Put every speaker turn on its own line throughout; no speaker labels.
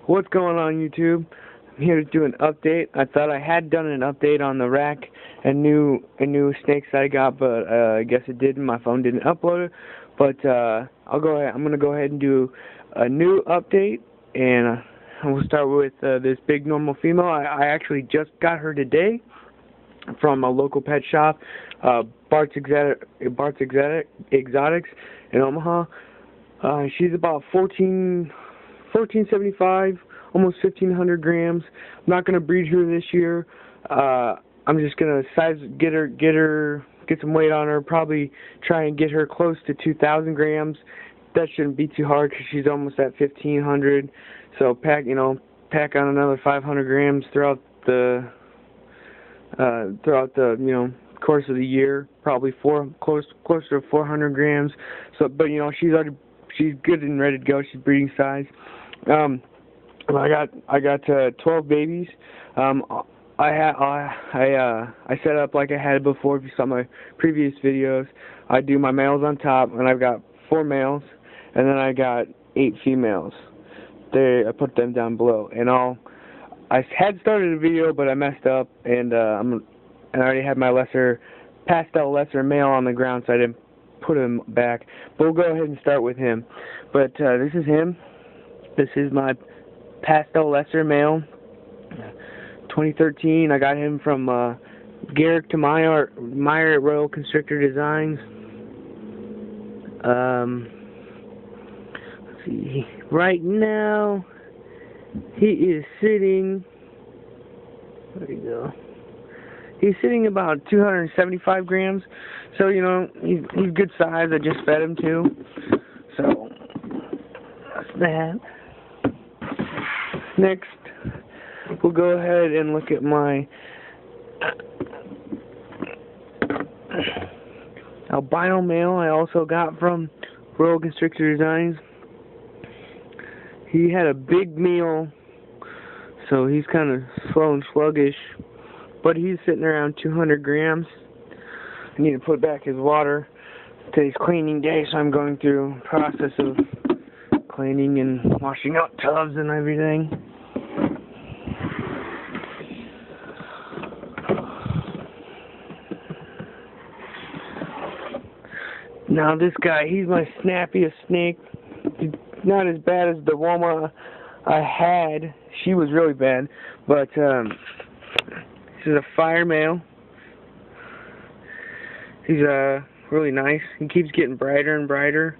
What's going on, YouTube? I'm here to do an update. I thought I had done an update on the rack and new snakes that I got, but I guess it didn't. My phone didn't upload it. But I'll go ahead. I'm gonna go ahead and do a new update, and we'll start with this big normal female. I actually just got her today from a local pet shop, Bart's Exotics in Omaha. She's about 1475, almost 1500 grams. I'm not gonna breed her this year. I'm just gonna get some weight on her. Probably try and get her close to 2000 grams. That shouldn't be too hard because she's almost at 1500. So pack on another 500 grams throughout the course of the year. Probably close to 400 grams. So, but she's good and ready to go. She's breeding size. I got 12 babies. I set up like I had before. If you saw my previous videos, I do my males on top, and I've got 4 males, and then I got 8 females. I put them down below, and I had started a video, but I messed up, and I already had my pastel lesser male on the ground, so I didn't put him back. But we'll go ahead and start with him. But this is him. This is my pastel lesser male, 2013. I got him from Garrick to Meyer at Royal Constrictor Designs. Let's see. Right now, he is sitting. There you go. He's sitting about 275 grams. So he's good size. I just fed him too. So that's that. Next, we'll go ahead and look at my albino male I also got from Royal Constrictor Designs. He had a big meal, so he's kind of slow and sluggish, but he's sitting around 200 grams. I need to put back his water. Today's cleaning day, so I'm going through the process of cleaning and washing out tubs and everything. Now this guy, he's my snappiest snake. He's not as bad as the Woma I had. She was really bad, but this is a fire male. He's really nice. He keeps getting brighter and brighter.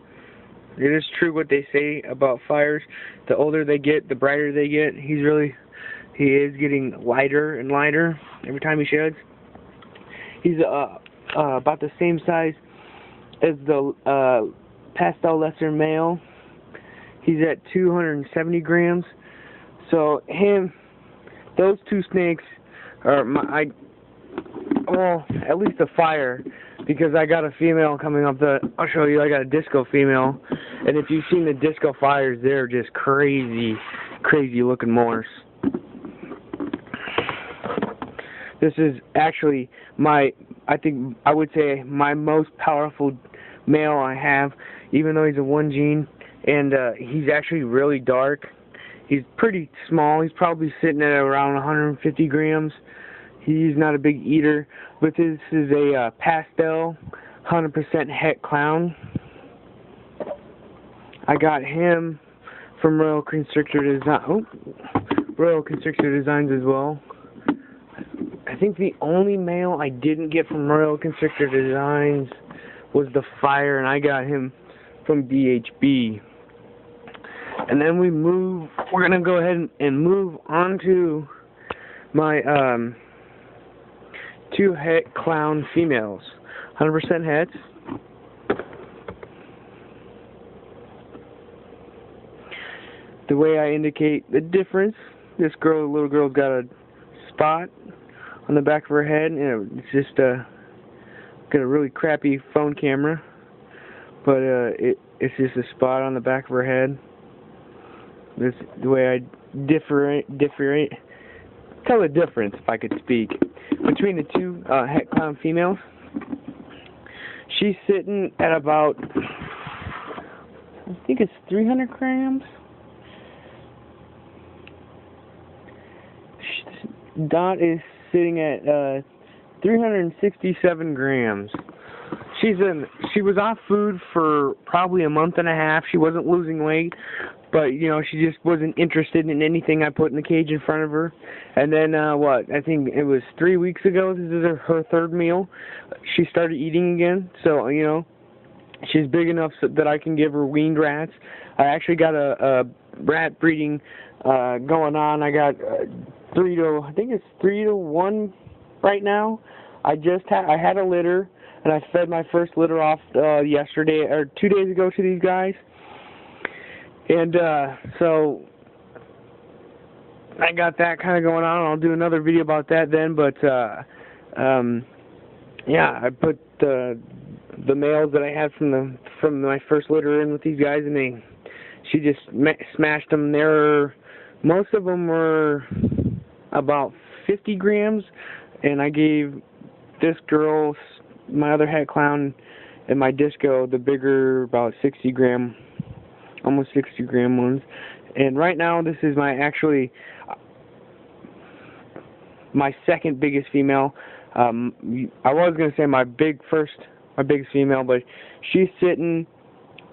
It is true what they say about fires. The older they get, the brighter they get. He is getting lighter and lighter every time he sheds. He's about the same size as the pastel lesser male. He's at 270 grams. So those two snakes are at least a fire, because I got a female coming up. I'll show you. I got a disco female, and if you've seen the disco fires, they're just crazy looking morse. This is actually I would say my most powerful male I have, even though he's a 1 gene, and he's actually really dark. He's pretty small. He's probably sitting at around 150 grams. He's not a big eater, but this is a pastel 100% het clown. I got him from Royal Constrictor Designs as well. I think the only male I didn't get from Royal Constrictor Designs was the fire, and I got him from BHB. And then we're gonna go ahead and move on to my 2 het clown females, 100% hets. The way I indicate the difference, this little girl's got a spot on the back of her head, and it's just got a really crappy phone camera, but it's just a spot on the back of her head. This the way I tell the difference, if I could speak, between the 2 het clown females. She's sitting at about, I think it's 300 grams. Dot is sitting at 367 grams. She was off food for probably a month and a half. She wasn't losing weight, but you know, she just wasn't interested in anything I put in the cage in front of her. And then I think it was 3 weeks ago, this is her third meal, she started eating again. So, you know, she's big enough so that I can give her weaned rats. I actually got a rat breeding going on. I got 3 to 1 right now. I had a litter, and I fed my first litter off yesterday or 2 days ago to these guys. And so I got that kind of going on. I'll do another video about that then. But yeah, I put the males that I had from my first litter in with these guys, and she just smashed them. Most of them were about 50 grams, and I gave this girl, my other het clown, and my disco the bigger, about 60 gram, almost 60 gram ones. And right now this is my second biggest female. I was going to say my biggest female, but she's sitting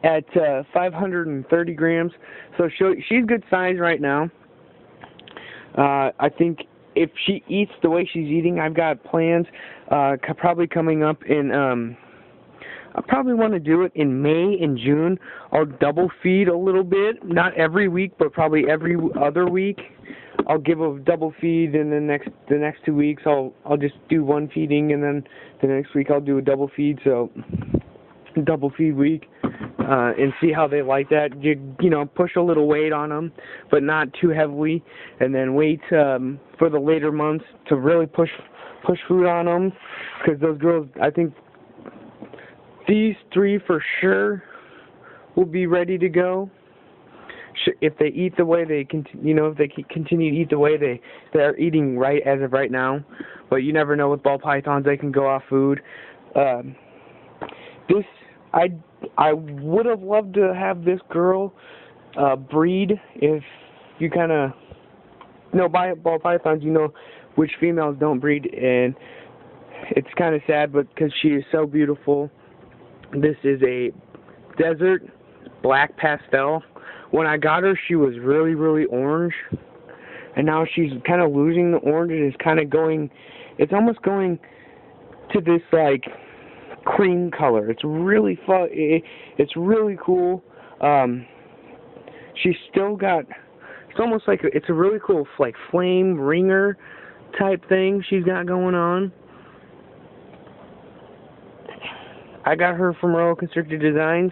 at 530 grams, so she's good size right now. I think if she eats the way she's eating, I've got plans probably coming up in I probably want to do it in May and June. I'll double feed a little bit, not every week, but probably every other week. I'll give a double feed, and then the next 2 weeks I'll just do one feeding, and then the next week I'll do a double feed. So double feed week, and see how they like that. You know, push a little weight on them, but not too heavily, and then wait for the later months to really push food on them, because those girls, I think these 3 for sure will be ready to go if they eat the way they if they continue to eat the way they're eating right as of right now. But you never know with ball pythons; they can go off food. I would have loved to have this girl breed. If you kind of know ball pythons, you know which females don't breed, and it's kind of sad, but because she is so beautiful. This is a desert black pastel. When I got her, she was really, really orange, and now she's kind of losing the orange. It's kind of it's almost going to this like cream color. It's really fun. It's really cool. She's still got, it's almost like it's a really cool like flame ringer type thing she's got going on. I got her from Royal Constrictor Designs.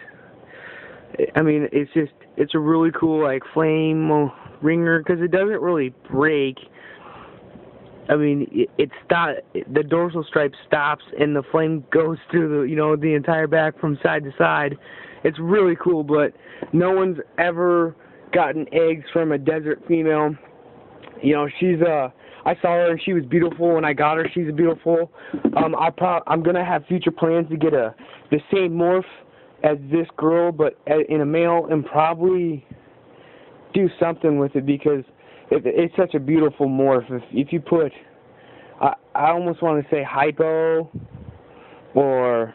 I mean, it's a really cool like flame ringer, because it doesn't really break. I mean, the dorsal stripe stops and the flame goes through the entire back from side to side. It's really cool, but no one's ever gotten eggs from a desert female. You know, I saw her and she was beautiful. When I got her, she's beautiful. I'm gonna have future plans to get the same morph as this girl, but in a male, and probably do something with it, because it's such a beautiful morph. If you put, I almost want to say hypo, or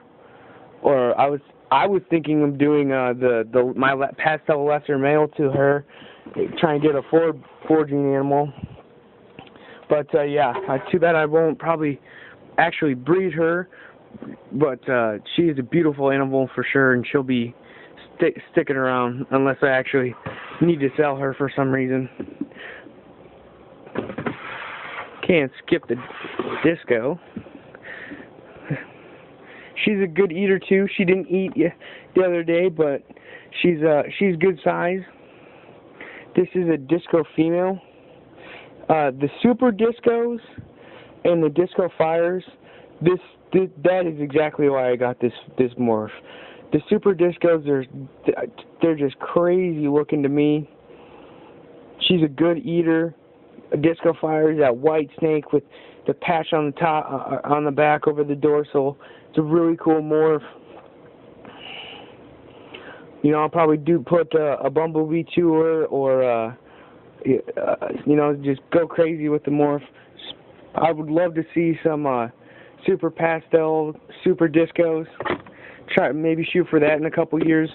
I was thinking of doing my pastel lesser male to her, try and get a foraging animal. But yeah, too bad I won't probably actually breed her. But she is a beautiful animal for sure, and she'll be sticking around unless I actually need to sell her for some reason. Can't skip the disco. She's a good eater too. She didn't eat the other day, but she's good size. This is a disco female. The super discos and the disco fires, that is exactly why I got this morph. The super discos, they're just crazy looking to me. She's a good eater. A disco fire is that white snake with the patch on the top, on the back over the dorsal. It's a really cool morph. You know, I'll probably put a bumblebee to her, or just go crazy with the morph. I would love to see some super pastel, super discos. Try maybe shoot for that in a couple years.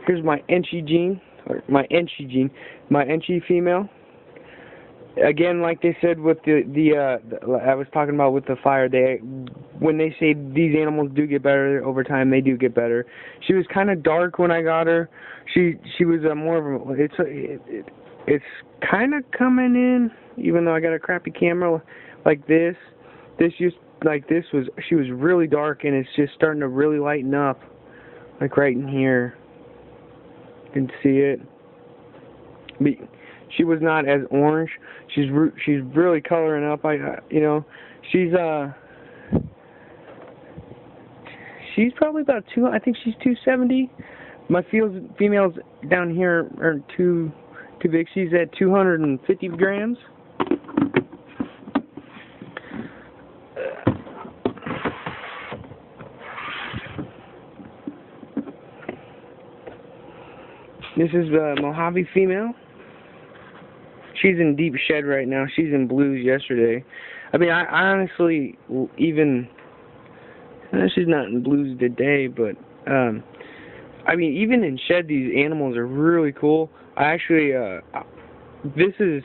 Here's my Enchi gene, or my Enchi female. Again, like they said with I was talking about with the fire, when they say these animals do get better over time, they do get better. She was kind of dark when I got her. She was more of a, it's kind of coming in, even though I got a crappy camera like this. She was really dark, and it's just starting to really lighten up, like right in here. You can see it. But she was not as orange. She's really coloring up. She's probably about I think she's 270. My females down here are too big. She's at 250 grams. This is the Mojave female. She's in deep shed right now. She's in blues yesterday. I mean, I honestly, she's not in blues today, but, I mean, even in shed, these animals are really cool. I actually, this is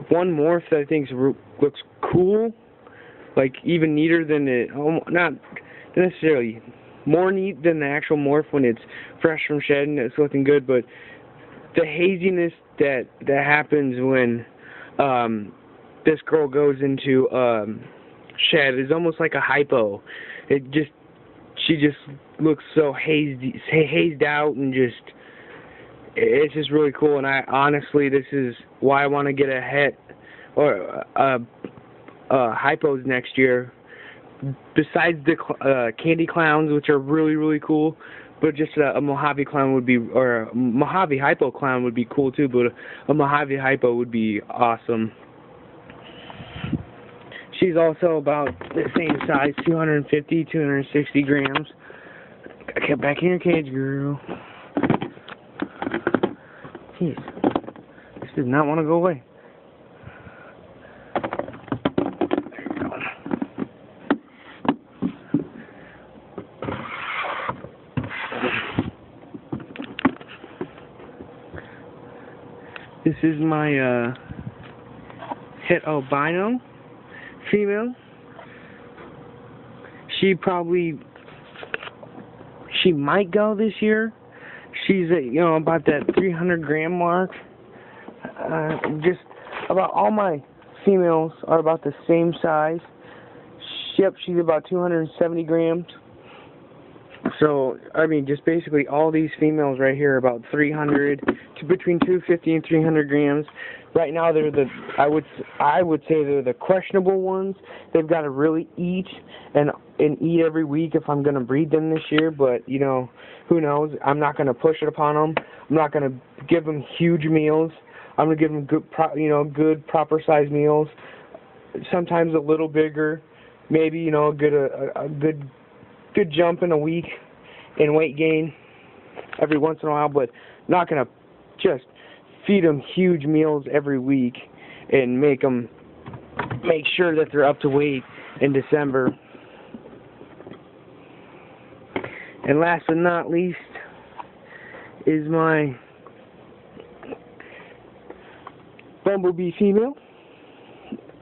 one morph that I think looks cool, like even neater than not necessarily more neat than the actual morph when it's fresh from shed and it's looking good, but the haziness that happens when this girl goes into shed is almost like a hypo. She just looks so hazed out, and it's just really cool. And I honestly, this is why I want to get a het or hypos next year. Besides the candy clowns, which are really cool, but just a Mojave clown would be, or a Mojave hypo clown would be cool too. But a Mojave hypo would be awesome. She's also about the same size, 250, 260 grams. Get back in your cage, girl. Jeez, this does not want to go away. This is my het albino female. She might go this year. She's at, about that 300 gram mark. Just about all my females are about the same size. Yep, she's about 270 grams. So, I mean, just basically all these females right here are about 300 to between 250 and 300 grams. Right now, they're I would say they're the questionable ones. They've got to really eat and eat every week if I'm going to breed them this year. But who knows? I'm not going to push it upon them. I'm not going to give them huge meals. I'm going to give them good proper size meals. Sometimes a little bigger, maybe a good jump in a week in weight gain every once in a while, but not going to just feed them huge meals every week and make sure that they're up to weight in December. And last but not least is my bumblebee female,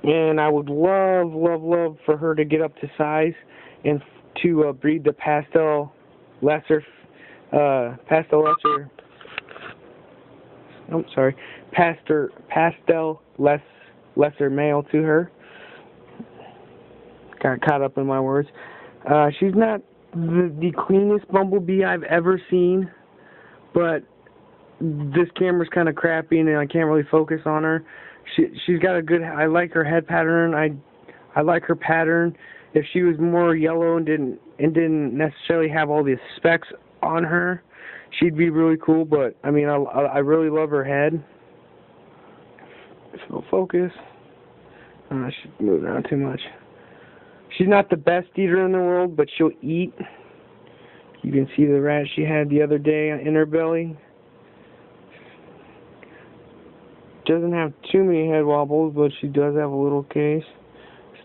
and I would love for her to get up to size and to breed the pastel lesser male to her. Got caught up in my words. She's not the cleanest bumblebee I've ever seen, but this camera's kind of crappy and I can't really focus on her. She's got a good, I like her head pattern. I like her pattern. If she was more yellow and didn't necessarily have all these specks on her, she'd be really cool. But I mean, I really love her head. So focus. I should move around too much. She's not the best eater in the world, but she'll eat. You can see the rat she had the other day in her belly. Doesn't have too many head wobbles, but she does have a little case.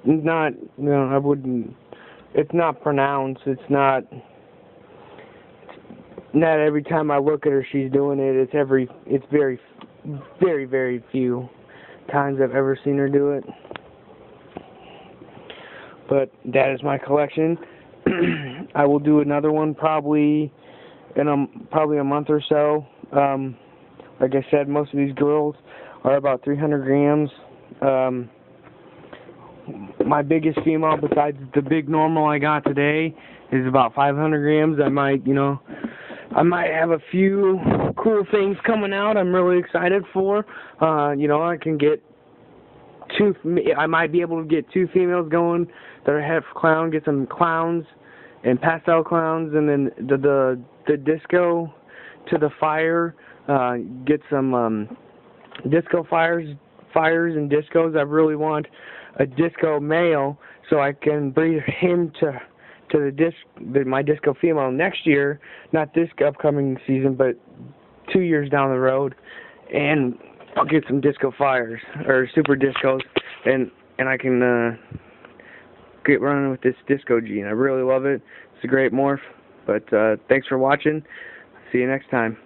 It's not, I wouldn't, it's not pronounced. It's not every time I look at her she's doing it. It's very, very, very few times I've ever seen her do it. But that is my collection. I will do another one probably in a month or so. Like I said, most of these girls are about 300 grams. My biggest female, besides the big normal I got today, is about 500 grams. I might have a few cool things coming out I'm really excited for. I can get I might be able to get 2 females going that are half clown, get some clowns and pastel clowns, and then the disco to the fire, get some disco fires and discos. I really want a disco male so I can breed him to my disco female next year, not this upcoming season, but 2 years down the road, and I'll get some disco fires or super discos, and I can get running with this disco gene. I really love it. It's a great morph. But thanks for watching. See you next time.